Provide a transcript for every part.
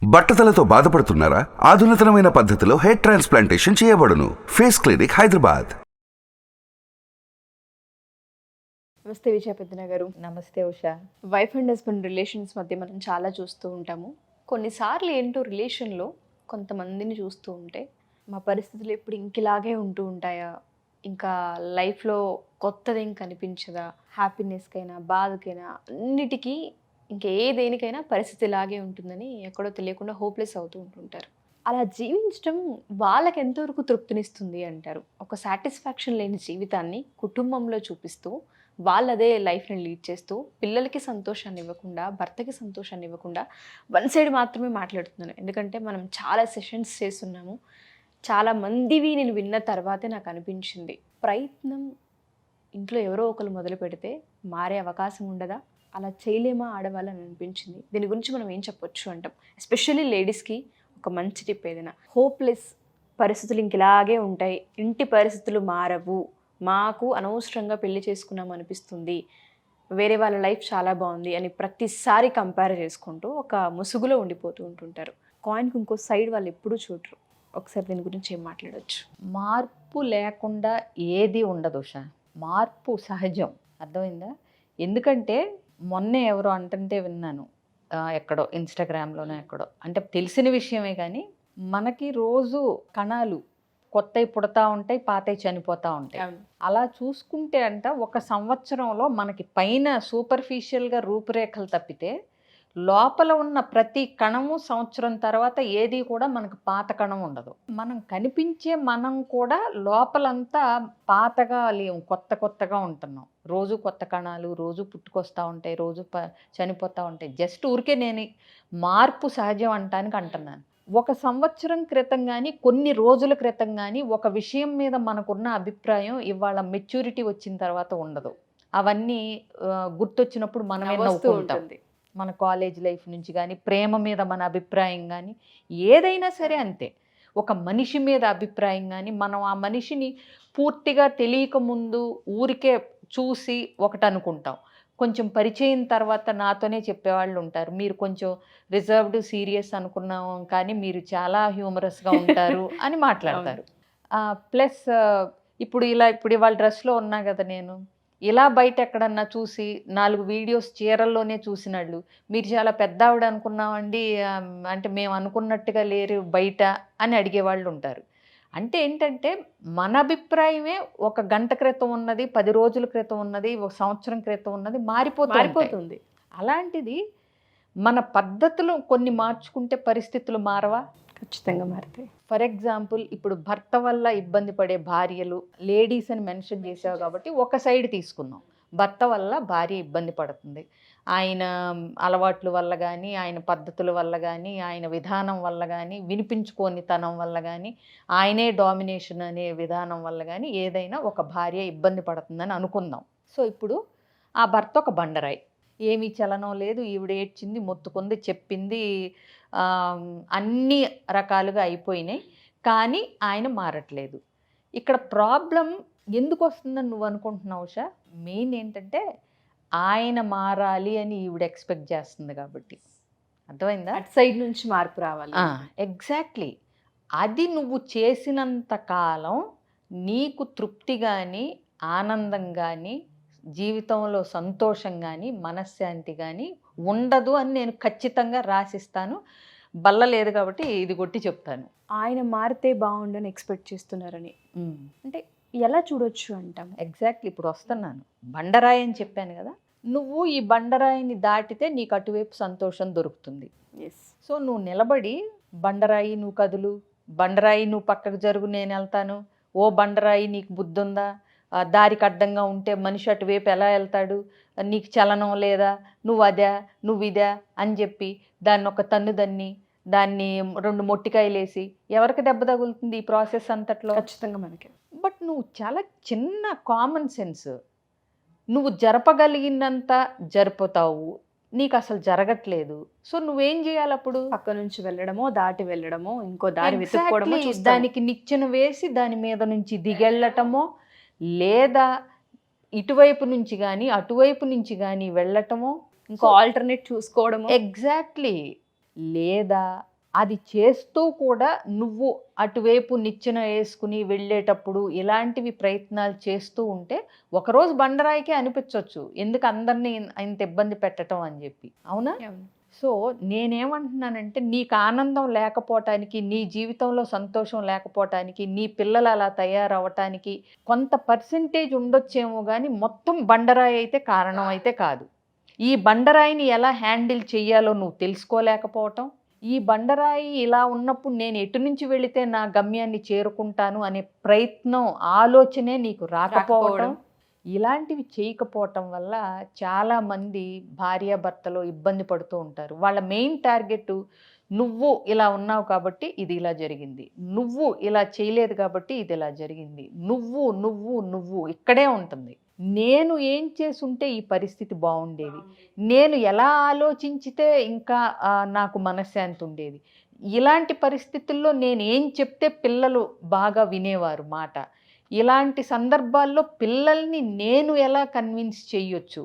బట్టతలతో బాధపడుతున్నారా? ఆధునితనమైన పద్ధతిలో hair transplantation చేయబడును. Face clinic, Hyderabad. నమస్తే విజయ పెద్దన గారు. నమస్తే Usha. Wife and husband relations మధ్య మనం చాలా చూస్తూ ఉంటాము. కొన్నిసార్లు ఏంటో రిలేషన్లో కొంతమందిని చూస్తూ ఉంటే మా పరిస్థితులు ఎప్పుడు ఇంకిలాగే ఉంటూ ఉంటాయా, ఇంకా లైఫ్లో కొత్తదేం కనిపించదా, హ్యాపీనెస్కైనా బాధకైనా అన్నిటికీ ఇంకా దేనికైనా పరిస్థితి ఇలాగే ఉంటుందని ఎక్కడో తెలియకుండా హోప్లెస్ అవుతూ ఉంటుంటారు. అలా జీవించడం వాళ్ళకి ఎంతవరకు తృప్తినిస్తుంది అంటారు? ఒక సాటిస్ఫాక్షన్ లేని జీవితాన్ని కుటుంబంలో చూపిస్తూ వాళ్ళు అదే లైఫ్ని లీడ్ చేస్తూ పిల్లలకి సంతోషాన్ని ఇవ్వకుండా, భర్తకి సంతోషాన్ని ఇవ్వకుండా వన్ సైడ్ మాత్రమే మాట్లాడుతున్నాను. ఎందుకంటే మనం చాలా సెషన్స్ చేస్తున్నాము. చాలా మందివి నేను విన్న తర్వాతే నాకు అనిపించింది, ప్రయత్నం ఇంట్లో ఎవరో ఒకరు మొదలు పెడితే మారే అవకాశం ఉండదా? అలా చేయలేమా ఆడవాళ్ళని అనిపించింది. దీని గురించి మనం ఏం చెప్పొచ్చు అంటాం? ఎస్పెషల్లీ లేడీస్కి ఒక మంచి టిప్ ఏదైనా. హోప్లెస్ పరిస్థితులు ఇంక ఇలాగే ఉంటాయి, ఇంటి పరిస్థితులు మారవు, మాకు అనవసరంగా పెళ్లి చేసుకున్నాం అనిపిస్తుంది, వేరే వాళ్ళ లైఫ్ చాలా బాగుంది అని ప్రతిసారి కంపేర్ చేసుకుంటూ ఒక ముసుగులో ఉండిపోతూ ఉంటుంటారు. కాయిన్కి ఇంకో సైడ్ వాళ్ళు ఎప్పుడూ చూడరు. ఒకసారి దీని గురించి ఏం మాట్లాడవచ్చు? మార్పు లేకుండా ఏది ఉండదు ఉషా. మార్పు సహజం, అర్థమైందా? ఎందుకంటే మొన్నే ఎవరో అంటుంటే విన్నాను, ఎక్కడో ఇన్స్టాగ్రామ్లోనో ఎక్కడో, అంటే తెలిసిన విషయమే కానీ మనకి రోజు కణాలు కొత్తవి పుడతా ఉంటాయి, పాతవి చనిపోతూ ఉంటాయి. అలా చూసుకుంటే ఒక సంవత్సరంలో మనకి పైన సూపర్ఫిషియల్గా రూపురేఖలు తప్పితే లోపల ఉన్న ప్రతి కణము సంవత్సరం తర్వాత ఏది కూడా మనకు పాత కణం ఉండదు. మనం కనిపించే మనం కూడా లోపలంతా పాతగా లేవు, కొత్తగా ఉంటున్నాం. రోజు కొత్త కణాలు రోజు పుట్టుకొస్తూ ఉంటాయి, రోజు చనిపోతూ ఉంటాయి. జస్ట్ ఊరికే నేను మార్పు సహజం అంటానికి అంటున్నాను. ఒక సంవత్సరం క్రితం కానీ కొన్ని రోజుల క్రితం కానీ ఒక విషయం మీద మనకున్న అభిప్రాయం ఇవాళ మెచ్యూరిటీ వచ్చిన తర్వాత ఉండదు. అవన్నీ గుర్తొచ్చినప్పుడు మనమే నవ్వుకుంటాం. మన కాలేజ్ లైఫ్ నుంచి కానీ, ప్రేమ మీద మన అభిప్రాయం కానీ, ఏదైనా సరే అంతే. ఒక మనిషి మీద అభిప్రాయం కానీ, మనం ఆ మనిషిని పూర్తిగా తెలియకముందు ఊరికే చూసి ఒకటి అనుకుంటాం. కొంచెం పరిచయం తర్వాత నాతోనే చెప్పేవాళ్ళు ఉంటారు, మీరు కొంచెం రిజర్వ్డ్ సీరియస్ అనుకున్నాం కానీ మీరు చాలా హ్యూమరస్గా ఉంటారు అని మాట్లాడతారు. ప్లస్ ఇప్పుడు ఇవాళ డ్రెస్లో ఉన్నా కదా నేను, ఇలా బయట ఎక్కడన్నా చూసి 4 వీడియోస్ చీరల్లోనే చూసినాళ్ళు, మీరు చాలా పెద్ద ఆవిడ అనుకున్నామండి, అంటే మేము అనుకున్నట్టుగా లేరు బయట అని అడిగేవాళ్ళు ఉంటారు. అంటే ఏంటంటే మన అభిప్రాయమే ఒక గంట క్రితం ఉన్నది, 10 రోజుల క్రితం ఉన్నది, ఒక సంవత్సరం క్రితం ఉన్నది మారిపోతుంది. అలాంటిది మన పద్ధతులు కొన్ని మార్చుకుంటే పరిస్థితులు మారవా? ఖచ్చితంగా మారుతాయి. ఫర్ ఎగ్జాంపుల్, ఇప్పుడు భర్త వల్ల ఇబ్బంది పడే భార్యలు, లేడీస్ అని మెన్షన్ చేసావు కాబట్టి ఒక సైడ్ తీసుకుందాం. భర్త వల్ల భార్య ఇబ్బంది పడుతుంది, ఆయన అలవాట్ల వల్ల కానీ, ఆయన పద్ధతుల వల్ల కానీ, ఆయన విధానం వల్ల కానీ, వినిపించుకోని తనం వల్ల కానీ, ఆయనే డామినేషన్ అనే విధానం వల్ల కానీ ఏదైనా ఒక భార్య ఇబ్బంది పడుతుందని అనుకుందాం. సో ఇప్పుడు ఆ భర్త ఒక బండరాయి, ఏమీ చలనం లేదు, ఈవిడ ఏడ్చింది, మొత్తుకుంది, చెప్పింది, అన్ని రకాలుగా అయిపోయినాయి, కానీ ఆయన మారట్లేదు. ఇక్కడ ప్రాబ్లం ఎందుకు వస్తుందని నువ్వు అనుకుంటున్నావు ఉషా? మెయిన్ ఏంటంటే ఆయన మారాలి అని ఈవిడ ఎక్స్పెక్ట్ చేస్తుంది కాబట్టి. అర్థమైందా? అటు సైడ్ నుంచి మార్పు రావాలి. ఎగ్జాక్ట్లీ. అది నువ్వు చేసినంత కాలం నీకు తృప్తి కానీ, ఆనందం కానీ, జీవితంలో సంతోషం కానీ, మనశ్శాంతి కానీ ఉండదు అని నేను ఖచ్చితంగా రాసిస్తాను. బల్ల లేదు కాబట్టి ఇది కొట్టి చెప్తాను. ఆయన మారితే బాగుండని ఎక్స్పెక్ట్ చేస్తున్నారని అంటే ఎలా చూడొచ్చు అంటాము? ఎగ్జాక్ట్లీ. ఇప్పుడు వస్తున్నాను, బండరాయి అని చెప్పాను కదా, నువ్వు ఈ బండరాయిని దాటితే నీకు అటువైపు సంతోషం దొరుకుతుంది. సో నువ్వు నిలబడి, బండరాయి నువ్వు కదులు, బండరాయి నువ్వు పక్కకు జరుగు, నేను వెళ్తాను, ఓ బండరాయి నీకు బుద్ధి ఉందా, దారికి అడ్డంగా ఉంటే మనిషి అటువైపు ఎలా వెళ్తాడు, నీకు చలనం లేదా, నువ్వు అదా నువ్వు ఇదా అని చెప్పి దాన్ని ఒక తన్ను దన్ని, దాన్ని 2 మొట్టికాయలు వేసి ఎవరికి దెబ్బ తగులుతుంది ఈ ప్రాసెస్ అంతట్లో? ఖచ్చితంగా మనకి. బట్ నువ్వు చాలా చిన్న కామన్ సెన్స్, నువ్వు జరపగలిగినంత జరుపుతావు, నీకు అసలు జరగట్లేదు. సో నువ్వేం చేయాలి అప్పుడు? పక్క నుంచి వెళ్ళడమో, దాటి వెళ్ళడమో, ఇంకో దారి వెతుక్కోవడమో, దానికి నిచ్చెన వేసి దాని మీద నుంచి దిగెళ్ళటమో, లేదా ఇటువైపు నుంచి కానీ అటువైపు నుంచి కానీ వెళ్ళటమో, ఇంకో ఆల్టర్నేట్ చూసుకోవడమో. ఎగ్జాక్ట్లీ. లేదా అది చేస్తూ కూడా నువ్వు అటువైపు నిచ్చెన వేసుకుని వెళ్ళేటప్పుడు ఇలాంటివి ప్రయత్నాలు చేస్తూ ఉంటే ఒకరోజు బండరాయికే అనిపించవచ్చు ఎందుకు అందరినీ ఇంత ఇబ్బంది పెట్టడం అని చెప్పి, అవునా? సో నేనేమంటున్నానంటే నీకు ఆనందం లేకపోవటానికి, నీ జీవితంలో సంతోషం లేకపోవటానికి, నీ పిల్లలు అలా తయారవటానికి కొంత పర్సెంటేజ్ ఉండొచ్చేమో కానీ మొత్తం బండరాయి అయితే కారణం అయితే కాదు. ఈ బండరాయిని ఎలా హ్యాండిల్ చెయ్యాలో నువ్వు తెలుసుకోలేకపోవటం, ఈ బండరాయి ఇలా ఉన్నప్పుడు నేను ఎటు నుంచి వెళితే నా గమ్యాన్ని చేరుకుంటాను అనే ప్రయత్నం, ఆలోచనే నీకు రాకపోవడం, ఇలాంటివి చేయకపోవటం వల్ల చాలామంది భార్యాభర్తలో ఇబ్బంది పడుతూ ఉంటారు. వాళ్ళ మెయిన్ టార్గెట్ నువ్వు ఇలా ఉన్నావు కాబట్టి ఇది ఇలా జరిగింది, నువ్వు ఇలా చేయలేదు కాబట్టి ఇది ఇలా జరిగింది, నువ్వు నువ్వు నువ్వు ఇక్కడే ఉంటుంది. నేను ఏం చేసుంటే ఈ పరిస్థితి బాగుండేది, నేను ఎలా ఆలోచించితే ఇంకా నాకు మనశ్శాంతి ఉండేది, ఇలాంటి పరిస్థితుల్లో నేను ఏం చెప్తే పిల్లలు బాగా వినేవారు మాట, ఇలాంటి సందర్భాల్లో పిల్లల్ని నేను ఎలా కన్విన్స్ చేయొచ్చు,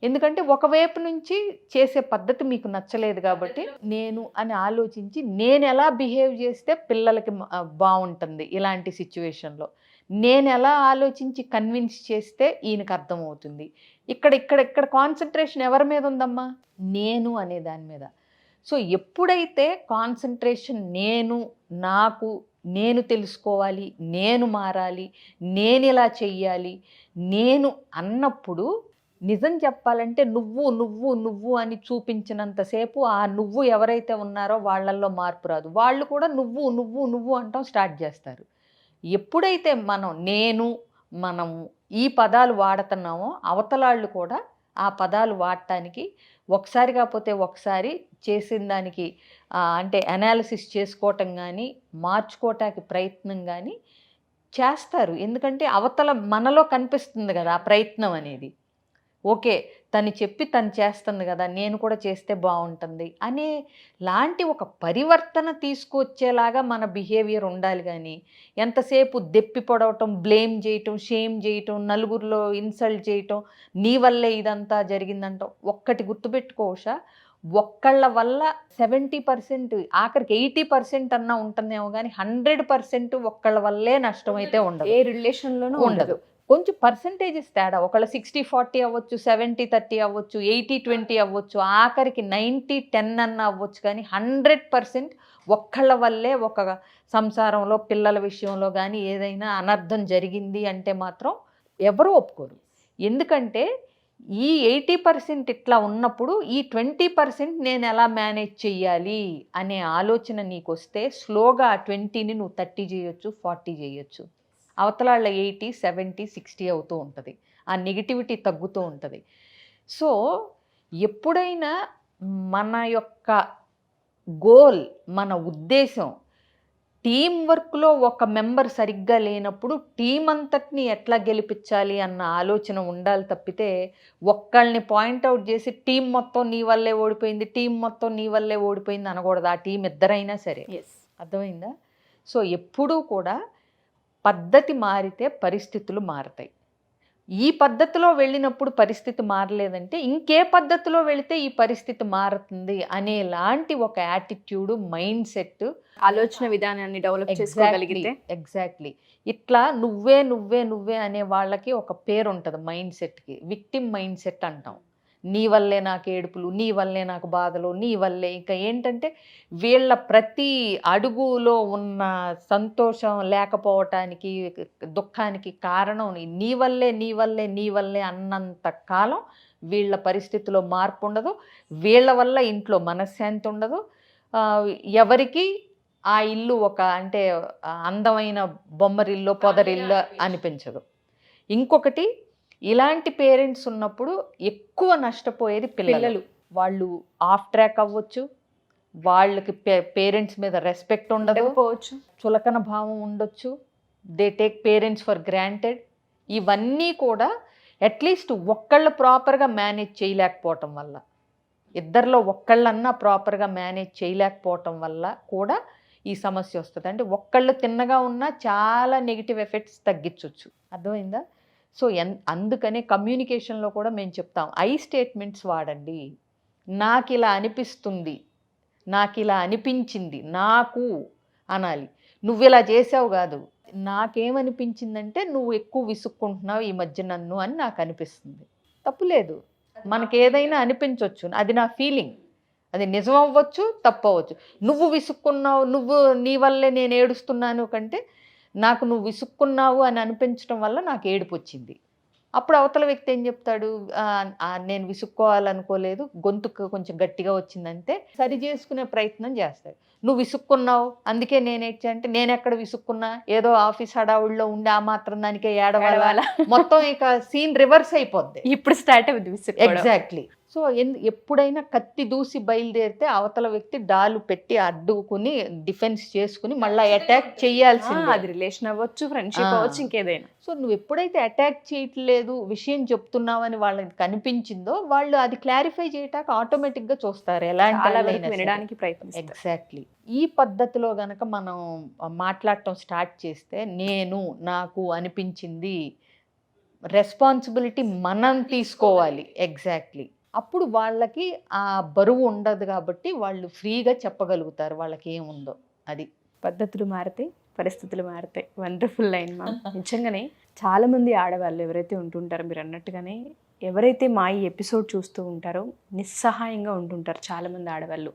ఎందుకంటే ఒకవైపు నుంచి చేసే పద్ధతి మీకు నచ్చలేదు కాబట్టి నేను అని ఆలోచించి నేను ఎలా బిహేవ్ చేస్తే పిల్లలకి బాగుంటుంది ఇలాంటి సిచ్యువేషన్లో, నేను ఎలా ఆలోచించి కన్విన్స్ చేస్తే ఈయనకు అర్థమవుతుంది. ఇక్కడ కాన్సన్ట్రేషన్ ఎవరి మీద ఉందమ్మా? నేను అనే దాని మీద. సో ఎప్పుడైతే కాన్సన్ట్రేషన్ నేను తెలుసుకోవాలి, నేను మారాలి, నేను ఇలా చెయ్యాలి, నేను అన్నప్పుడు నిజం చెప్పాలంటే నువ్వు నువ్వు నువ్వు అని చూపించినంతసేపు ఆ నువ్వు ఎవరైతే ఉన్నారో వాళ్ళల్లో మార్పు రాదు. వాళ్ళు కూడా నువ్వు నువ్వు నువ్వు అంటాం స్టార్ట్ చేస్తారు. ఎప్పుడైతే మనము ఈ పదాలు వాడుతున్నామో అవతలాళ్ళు కూడా ఆ పదాలు వాడటానికి ఒకసారి కాకపోతే ఒకసారి చేసిన దానికి అంటే అనాలిసిస్ చేసుకోవటం కానీ మార్చుకోవటానికి ప్రయత్నం కానీ చేస్తారు. ఎందుకంటే అవతల మనలో కనిపిస్తుంది కదా ఆ ప్రయత్నం అనేది. ఓకే, తను చెప్పి తను చేస్తుంది కదా, నేను కూడా చేస్తే బాగుంటుంది అనే లాంటి ఒక పరివర్తన తీసుకొచ్చేలాగా మన బిహేవియర్ ఉండాలి. కానీ ఎంతసేపు దెప్పి పొడవటం, బ్లేమ్ చేయటం, షేమ్ చేయటం, నలుగురిలో ఇన్సల్ట్ చేయటం, నీ వల్లే ఇదంతా జరిగిందంటాం. ఒక్కటి గుర్తుపెట్టుకోవచ్చా, ఒక్కళ్ళ వల్ల 70% ఆఖరికి 80% అన్నా ఉంటుందేమో కానీ 100% ఒక్కళ్ళ వల్లే నష్టం అయితే ఉండదు. ఏ రిలేషన్లోనూ ఉండదు. కొంచెం పర్సంటేజెస్ తేడా, ఒకళ్ళ 60-40 అవ్వచ్చు, 70-30 అవ్వచ్చు, 80-20 అవ్వచ్చు, ఆఖరికి 90-10 అన్న అవ్వచ్చు, కానీ 100% ఒక్కళ్ళ వల్లే ఒక సంసారంలో పిల్లల విషయంలో కానీ ఏదైనా అనర్థం జరిగింది అంటే మాత్రం ఎవరు ఒప్పుకోరు. ఎందుకంటే ఈ 80% ఇట్లా ఉన్నప్పుడు ఈ 20% నేను ఎలా మేనేజ్ చెయ్యాలి అనే ఆలోచన నీకు వస్తే స్లోగా ఆ 20ని నువ్వు 30 చేయొచ్చు, 40 చేయొచ్చు. అవతలాళ్ళ 80, 70, 60 అవుతూ ఉంటుంది. ఆ నెగిటివిటీ తగ్గుతూ ఉంటుంది. సో ఎప్పుడైనా మన యొక్క గోల్, మన ఉద్దేశం, టీం వర్క్లో ఒక మెంబర్ సరిగ్గా లేనప్పుడు టీం అంతటిని ఎట్లా గెలిపించాలి అన్న ఆలోచన ఉండాలి తప్పితే ఒక్కళ్ళని పాయింట్అవుట్ చేసి టీం మొత్తం నీ వల్లే ఓడిపోయింది, టీం మొత్తం నీ వల్లే ఓడిపోయింది అనకూడదు. ఆ టీం ఇద్దరైనా సరే. అర్థమైందా? సో ఎప్పుడూ కూడా పద్ధతి మారితే పరిస్థితులు మారతాయి. ఈ పద్ధతిలో వెళ్ళినప్పుడు పరిస్థితి మారలేదంటే ఇంకే పద్ధతిలో వెళితే ఈ పరిస్థితి మారుతుంది అనేలాంటి ఒక యాటిట్యూడ్, మైండ్ సెట్, ఆలోచన విధానాన్ని డెవలప్ చేసుకోగలిగితే ఎగ్జాక్ట్లీ ఇట్లా నువ్వే నువ్వే నువ్వే అనే వాళ్ళకి ఒక పేరు ఉంటుంది మైండ్ సెట్కి, విక్టిమ్ మైండ్ సెట్ అంటాం. నీ వల్లే నాకు ఏడుపులు, నీ వల్లే నాకు బాధలు, నీ వల్లే. ఇంకా ఏంటంటే వీళ్ళ ప్రతి అడుగులో ఉన్న సంతోషం లేకపోవటానికి, దుఃఖానికి కారణం నీ వల్లే నీ వల్లే నీ వల్లే అన్నంత కాలం వీళ్ళ పరిస్థితిలో మార్పు ఉండదు. వీళ్ళ వల్ల ఇంట్లో మనశ్శాంతి ఉండదు. ఎవరికి ఆ ఇల్లు ఒక అంటే అందమైన బొమ్మరిల్లు, పొదరిల్లు అనిపించదు. ఇంకొకటి, ఇలాంటి పేరెంట్స్ ఉన్నప్పుడు ఎక్కువ నష్టపోయేది పిల్లలు. వాళ్ళు ఆఫ్ ట్రాక్ అవ్వచ్చు, వాళ్ళకి పేరెంట్స్ మీద రెస్పెక్ట్ ఉండకపోవచ్చు, చులకన భావం ఉండొచ్చు, they take parents for granted. ఇవన్నీ కూడా అట్లీస్ట్ ఒక్కళ్ళు ప్రాపర్గా మేనేజ్ చేయలేకపోవటం వల్ల, ఇద్దరిలో ఒక్కళ్ళన్నా ప్రాపర్గా మేనేజ్ చేయలేకపోవటం వల్ల కూడా ఈ సమస్య వస్తుంది. అంటే ఒక్కళ్ళు తిన్నగా ఉన్నా చాలా నెగిటివ్ ఎఫెక్ట్స్ తగ్గించవచ్చు. అర్థమైందా? సో అందుకనే కమ్యూనికేషన్లో కూడా మేము చెప్తాం, ఐ స్టేట్మెంట్స్ వాడండి. నాకు ఇలా అనిపిస్తుంది, నాకు ఇలా అనిపించింది, నాకు అనాలి. నువ్వు ఇలా చేసావు కాదు, నాకేమనిపించిందంటే నువ్వు ఎక్కువ విసుక్కుంటున్నావు ఈ మధ్య నన్ను అని నాకు అనిపిస్తుంది. తప్పులేదు, మనకి ఏదైనా అనిపించవచ్చు, అది నా ఫీలింగ్. అది నిజం అవ్వచ్చు, తప్పు అవ్వచ్చు. నువ్వు విసుక్కున్నావు, నువ్వు నీ వల్లే నేను ఏడుస్తున్నాను కంటే నాకు నువ్వు విసుక్కున్నావు అని అనిపించడం వల్ల నాకు ఏడుపు వచ్చింది. అప్పుడు అవతల వ్యక్తి ఏం చెప్తాడు, నేను విసుక్కోవాలనుకోలేదు, గొంతుకు కొంచెం గట్టిగా వచ్చిందంటే సరి చేసుకునే ప్రయత్నం చేస్తాడు. నువ్వు విసుక్కున్నావు అందుకే నేను ఏడ్చా అంటే, నేను ఎక్కడ విసుక్కున్నా, ఏదో ఆఫీస్ హడావుడిలో ఉండి ఆ మాత్రం దానికే ఏడవాలా, మొత్తం ఇక సీన్ రివర్స్ అయిపోద్ది. ఇప్పుడు స్టార్ట్ అవుతుంది విసుక్కోవడం. ఎగ్జాక్ట్లీ. సో ఎప్పుడైనా కత్తి దూసి బయలుదేరితే అవతల వ్యక్తి డాలు పెట్టి అడ్డుకుని డిఫెన్స్ చేసుకుని మళ్ళీ అటాక్ చేయాల్సింది. అది రిలేషన్ అవ్వచ్చు, ఫ్రెండ్షిప్ అవ్వచ్చు, ఇంకేదైనా. సో నువ్వు ఎప్పుడైతే అటాక్ చేయట్లేదు, విషయం చెప్తున్నావని వాళ్ళకి కనిపించిందో వాళ్ళు అది క్లారిఫై చేయటానికి ఆటోమేటిక్గా చూస్తారు ఎలాంటి వినడానికి ప్రయత్నిస్తారు. ఎగ్జాక్ట్లీ. ఈ పద్ధతిలో గనక మనం మాట్లాడటం స్టార్ట్ చేస్తే, నేను నాకు అనిపించింది, రెస్పాన్సిబిలిటీ మనం తీసుకోవాలి. ఎగ్జాక్ట్లీ. అప్పుడు వాళ్ళకి ఆ బరువు ఉండదు కాబట్టి వాళ్ళు ఫ్రీగా చెప్పగలుగుతారు వాళ్ళకి ఏముందో. అది పద్ధతులు మారితే పరిస్థితులు మారుతాయి. Wonderful line ma'am. నిజంగానే చాలామంది ఆడవాళ్ళు ఎవరైతే ఉంటుంటారో మీరు అన్నట్టుగానే, ఎవరైతే మా ఈ ఎపిసోడ్ చూస్తూ ఉంటారో నిస్సహాయంగా ఉంటుంటారు చాలామంది ఆడవాళ్ళు.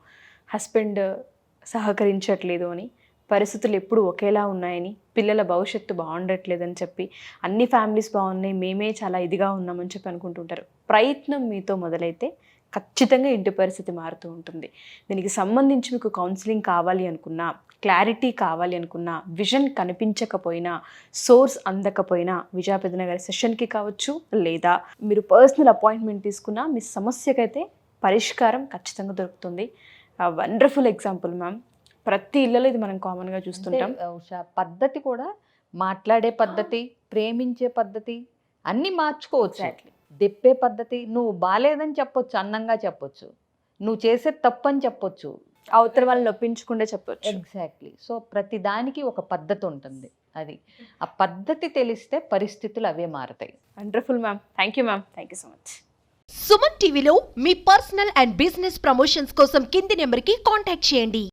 హస్బెండ్ సహకరించట్లేదు అని, పరిస్థితులు ఎప్పుడు ఒకేలా ఉన్నాయని, పిల్లల భవిష్యత్తు బాగుండట్లేదని చెప్పి, అన్ని ఫ్యామిలీస్ బాగున్నాయి, మేమే చాలా ఇదిగా ఉన్నామని చెప్పి అనుకుంటుంటారు. ప్రయత్నం మీతో మొదలైతే ఖచ్చితంగా ఇంటి పరిస్థితి మారుతూ ఉంటుంది. దీనికి సంబంధించి మీకు కౌన్సిలింగ్ కావాలి అనుకున్నా, క్లారిటీ కావాలి అనుకున్నా, విజన్ కనిపించకపోయినా, సోర్స్ అందకపోయినా విజయ పెద్దన గారి సెషన్కి కావచ్చు, లేదా మీరు పర్సనల్ అపాయింట్మెంట్ తీసుకున్నా మీ సమస్యకైతే పరిష్కారం ఖచ్చితంగా దొరుకుతుంది. Wonderful example ma'am. ప్రతి ఇళ్ళలో ఇది మనం కామన్గా చూస్తుంటాం. పద్ధతి కూడా, మాట్లాడే పద్ధతి, ప్రేమించే పద్ధతి అన్నీ మార్చుకోవచ్చు. దిప్పే పద్ధతి, నువ్వు బాలేదని చెప్పొచ్చు, అందంగా చెప్పొచ్చు, నువ్వు చేసే తప్పు అని చెప్పొచ్చు, అవతల వాళ్ళని ఒప్పించకుండా చెప్పొచ్చు. ఎగ్జాక్ట్లీ. సో ప్రతి దానికి ఒక పద్ధతి ఉంటుంది. అది ఆ పద్ధతి తెలిస్తే పరిస్థితులు అవే మారుతాయి. Wonderful ma'am. Thank you ma'am. Thank you so much. Suman టీవీలో మీ పర్సనల్ అండ్ బిజినెస్ ప్రమోషన్స్ కోసం కింది నెంబర్కి కాంటాక్ట్ చేయండి.